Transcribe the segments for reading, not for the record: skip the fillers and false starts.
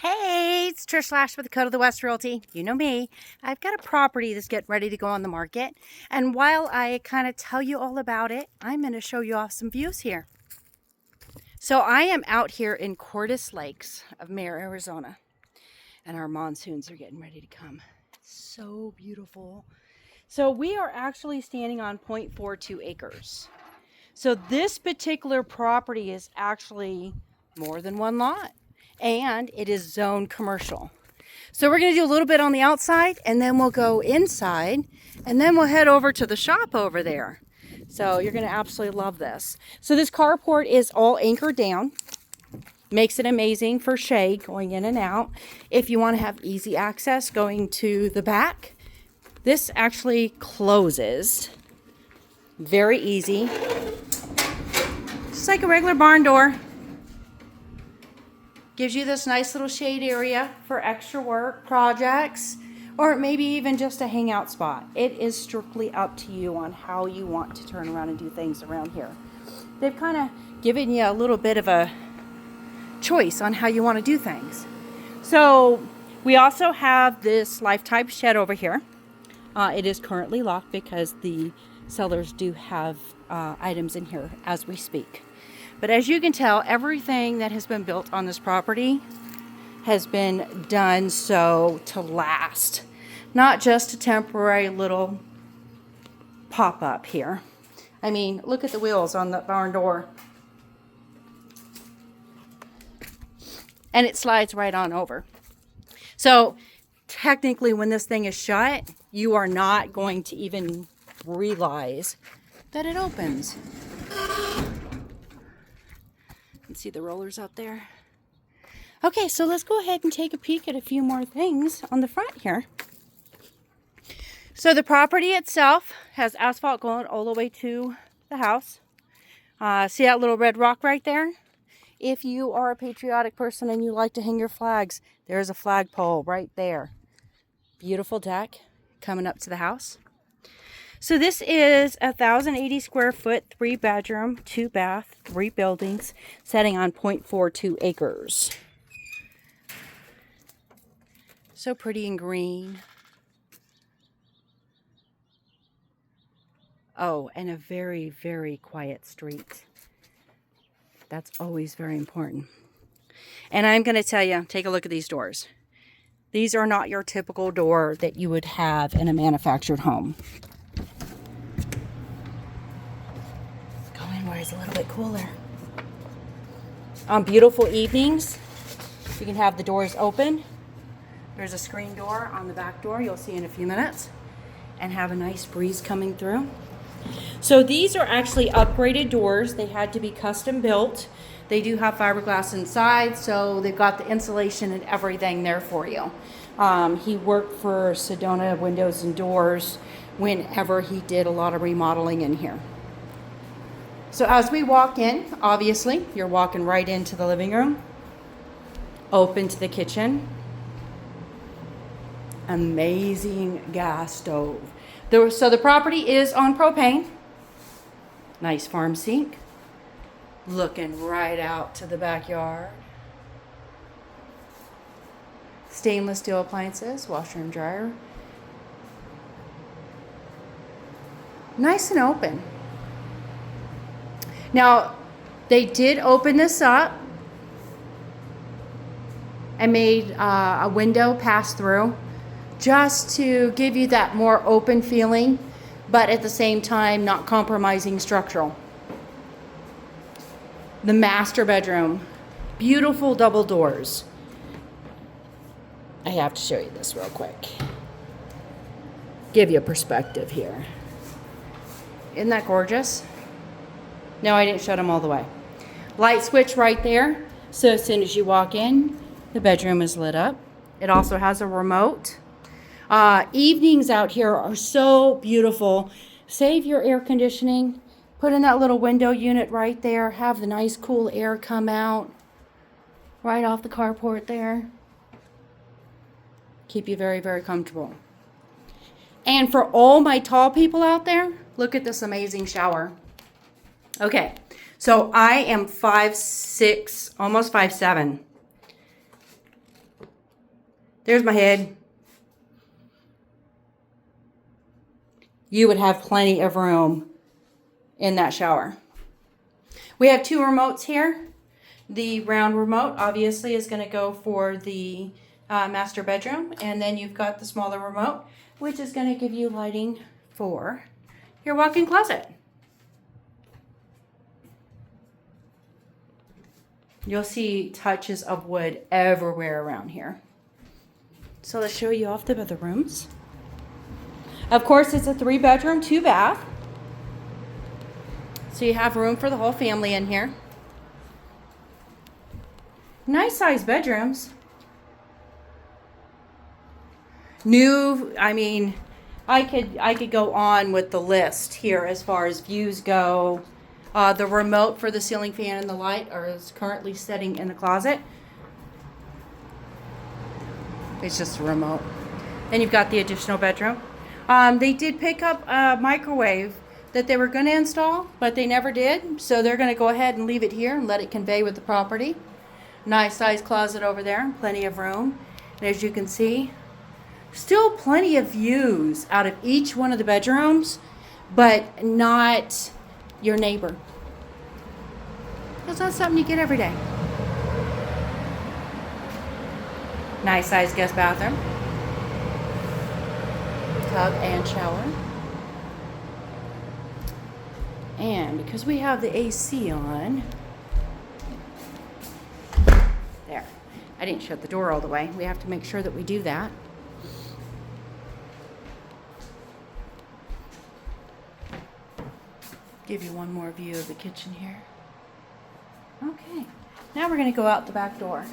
Hey, it's Trish Lash with the Code of the West Realty. You know me. I've got a property that's getting ready to go on the market. And while I kind of tell you all about it, I'm going to show you off some views here. So I am out here in Cordes Lakes of Mare, Arizona. And our monsoons are getting ready to come. It's so beautiful. So we are actually standing on 0.42 acres. So this particular property is actually more than one lot. And it is zoned commercial. So we're going to do a little bit on the outside, and then we'll go inside, and then we'll head over to the shop over there. So you're going to absolutely love this. So this carport is all anchored down. Makes it amazing for shade going in and out. If you want to have easy access going to the back, this actually closes. Very easy. Just like a regular barn door. Gives you this nice little shade area for extra work, projects, or maybe even just a hangout spot. It is strictly up to you on how you want to turn around and do things around here. They've kind of given you a little bit of a choice on how you want to do things. So we also have this Lifetime shed over here. It is currently locked because the sellers do have items in here as we speak. But as you can tell, everything that has been built on this property has been done so to last. Not just a temporary little pop-up here. I mean, look at the wheels on the barn door. And it slides right on over. So technically when this thing is shut, you are not going to even realize that it opens. See the rollers out there. Okay, so let's go ahead and take a peek at a few more things on the front here. So the property itself has asphalt going all the way to the house. See that little red rock right there? If you are a patriotic person and you like to hang your flags, there's a flagpole right there. Beautiful deck coming up to the house. So this is 1,080 square foot, 3 bedroom, 2 bath, 3 buildings, setting on 0.42 acres. So pretty and green. Oh, and a very, very quiet street. That's always very important. And I'm going to tell you, take a look at these doors. These are not your typical door that you would have in a manufactured home. Where it's a little bit cooler. On beautiful evenings, you can have the doors open. There's a screen door on the back door you'll see in a few minutes, and have a nice breeze coming through. So these are actually upgraded doors. They had to be custom built. They do have fiberglass inside, so they've got the insulation and everything there for you. He worked for Sedona Windows and Doors whenever he did a lot of remodeling in here. So as we walk in, obviously, you're walking right into the living room. Open to the kitchen. Amazing gas stove. So the property is on propane. Nice farm sink. Looking right out to the backyard. Stainless steel appliances, washer and dryer. Nice and open. Now, they did open this up and made a window pass through just to give you that more open feeling, but at the same time not compromising structural. The master bedroom, beautiful double doors. I have to show you this real quick. Give you a perspective here. Isn't that gorgeous? No, I didn't shut them all the way. Light switch right there. So as soon as you walk in, the bedroom is lit up. It also has a remote. Evenings out here are so beautiful. Save your air conditioning. Put in that little window unit right there. Have the nice cool air come out right off the carport there. Keep you very, very comfortable. And for all my tall people out there, look at this amazing shower. Okay, so I am 5'6", almost 5'7". There's my head. You would have plenty of room in that shower. We have 2 remotes here. The round remote obviously is going to go for the master bedroom, and then you've got the smaller remote, which is going to give you lighting for your walk-in closet. You'll see touches of wood everywhere around here. So let's show you off the other rooms. Of course, it's a 3-bedroom, 2-bath. So you have room for the whole family in here. Nice sized bedrooms. New, I mean, I could go on with the list here as far as views go. The remote for the ceiling fan and the light is currently sitting in the closet. It's just a remote. Then you've got the additional bedroom. They did pick up a microwave that they were going to install, but they never did. So they're going to go ahead and leave it here and let it convey with the property. Nice size closet over there, plenty of room. And as you can see, still plenty of views out of each one of the bedrooms, but not your neighbor. That's not something you get every day. Nice size guest bathroom. Tub and shower. And because we have the AC on, there. I didn't shut the door all the way. We have to make sure that we do that. Give you one more view of the kitchen here. Okay, now we're going to go out the back door.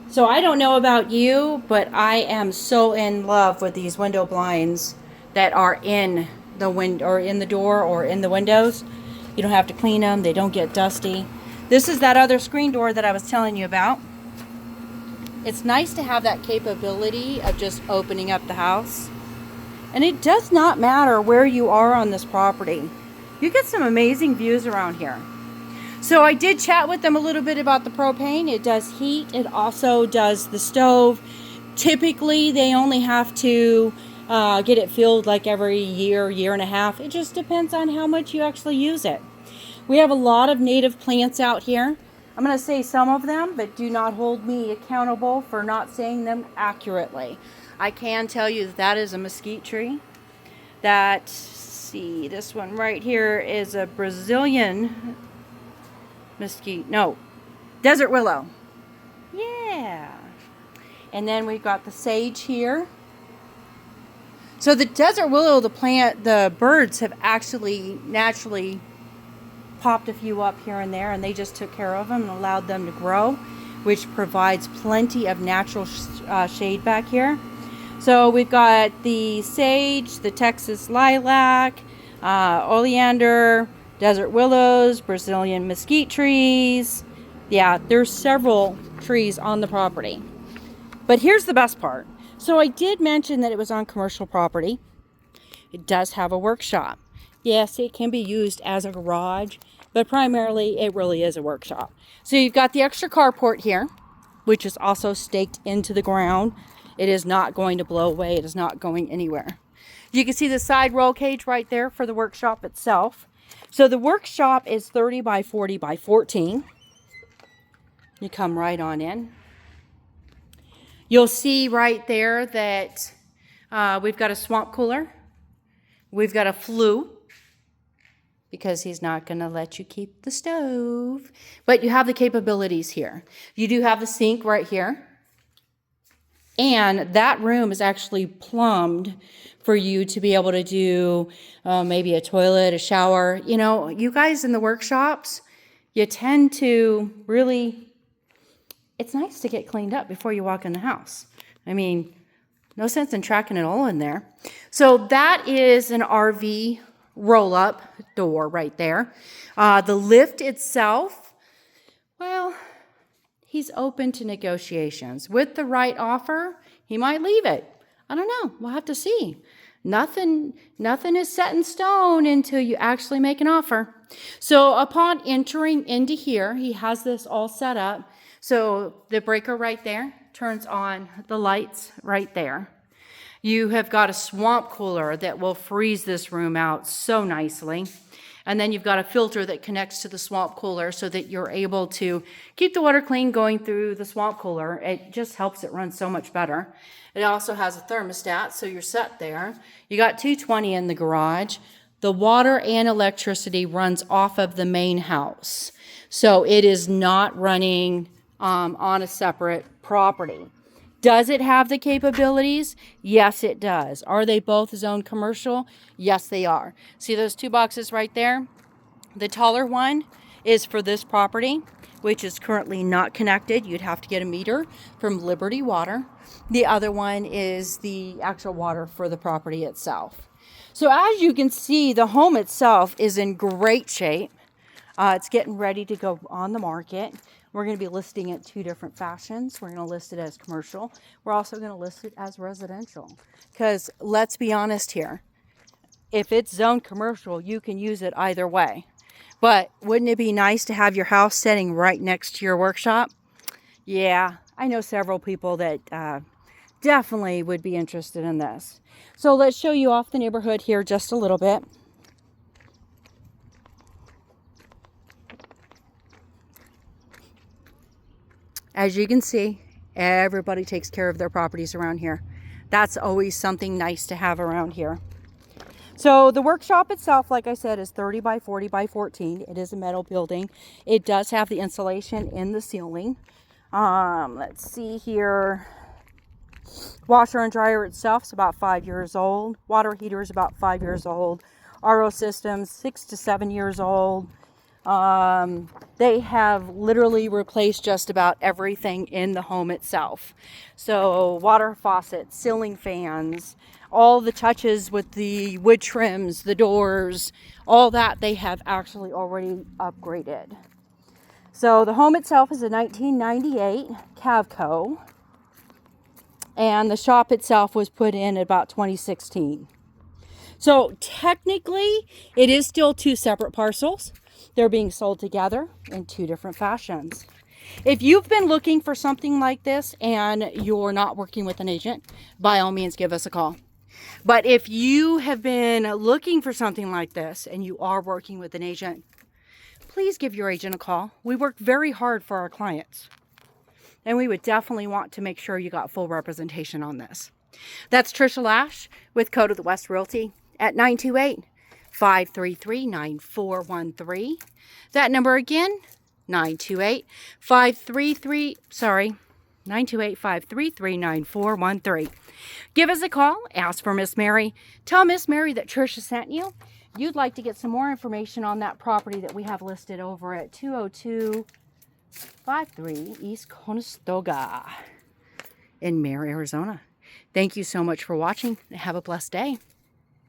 So I don't know about you, but I am so in love with these window blinds that are in the or in the door or in the windows. You don't have to clean them. They don't get dusty. This is that other screen door that I was telling you about. It's nice to have that capability of just opening up the house. And it does not matter where you are on this property. You get some amazing views around here. So I did chat with them a little bit about the propane. It does heat. It also does the stove. Typically, they only have to get it filled like every year, year and a half. It just depends on how much you actually use it. We have a lot of native plants out here. I'm going to say some of them, but do not hold me accountable for not saying them accurately. I can tell you that that is a mesquite tree. That, see, this one right here is a Brazilian mesquite. No, desert willow. Yeah. And then we've got the sage here. So the desert willow, the plant, the birds have actually naturally popped a few up here and there, and they just took care of them and allowed them to grow, which provides plenty of natural shade back here. So we've got the sage, the Texas lilac, oleander, desert willows, Brazilian mesquite trees. Yeah, there's several trees on the property. But here's the best part. So I did mention that it was on commercial property. It does have a workshop. Yes, it can be used as a garage, but primarily it really is a workshop. So you've got the extra carport here, which is also staked into the ground. It is not going to blow away. It is not going anywhere. You can see the side roll cage right there for the workshop itself. So the workshop is 30 by 40 by 14. You come right on in. You'll see right there that we've got a swamp cooler. We've got a flue, because he's not going to let you keep the stove. But you have the capabilities here. You do have the sink right here. And that room is actually plumbed for you to be able to do maybe a toilet, a shower. You know, you guys in the workshops, you tend to really, it's nice to get cleaned up before you walk in the house. I mean, no sense in tracking it all in there. So that is an RV roll-up door right there. The lift itself, well, he's open to negotiations. With the right offer, he might leave it. I don't know. We'll have to see. Nothing is set in stone until you actually make an offer. So upon entering into here, he has this all set up. So the breaker right there turns on the lights right there. You have got a swamp cooler that will freeze this room out so nicely. And then you've got a filter that connects to the swamp cooler so that you're able to keep the water clean going through the swamp cooler. It just helps it run so much better. It also has a thermostat, so you're set there. You got 220 in the garage. The water and electricity runs off of the main house. So it is not running on a separate property. Does it have the capabilities? Yes, it does. Are they both zoned commercial? Yes, they are. See those two boxes right there? The taller one is for this property, which is currently not connected. You'd have to get a meter from Liberty Water. The other one is the actual water for the property itself. So as you can see, the home itself is in great shape. It's getting ready to go on the market. We're going to be listing it two different fashions. We're going to list it as commercial. We're also going to list it as residential. Because let's be honest here. If it's zoned commercial, you can use it either way. But wouldn't it be nice to have your house sitting right next to your workshop? Yeah, I know several people that definitely would be interested in this. So let's show you off the neighborhood here just a little bit. As you can see, everybody takes care of their properties around here. That's always something nice to have around here. So the workshop itself, like I said, is 30 by 40 by 14. It is a metal building. It does have the insulation in the ceiling. Let's see here. Washer and dryer itself is about 5 years old. Water heater is about 5 years old. RO systems, 6 to 7 years old. They have literally replaced just about everything in the home itself. So water faucets, ceiling fans, all the touches with the wood trims, the doors, all that they have actually already upgraded. So the home itself is a 1998 Cavco, and the shop itself was put in about 2016. So technically it is still two separate parcels. They're being sold together in two different fashions. If you've been looking for something like this and you're not working with an agent, by all means give us a call. But if you have been looking for something like this and you are working with an agent, please give your agent a call. We work very hard for our clients, and we would definitely want to make sure you got full representation on this. That's Trisha Lash with Code of the West Realty at 928-533-9413. That number again, 928-533-9413. Give us a call, ask for Miss Mary. Tell Miss Mary that Trisha sent you. You'd like to get some more information on that property that we have listed over at 20253 East Conestoga in Mare, Arizona. Thank you so much for watching. Have a blessed day.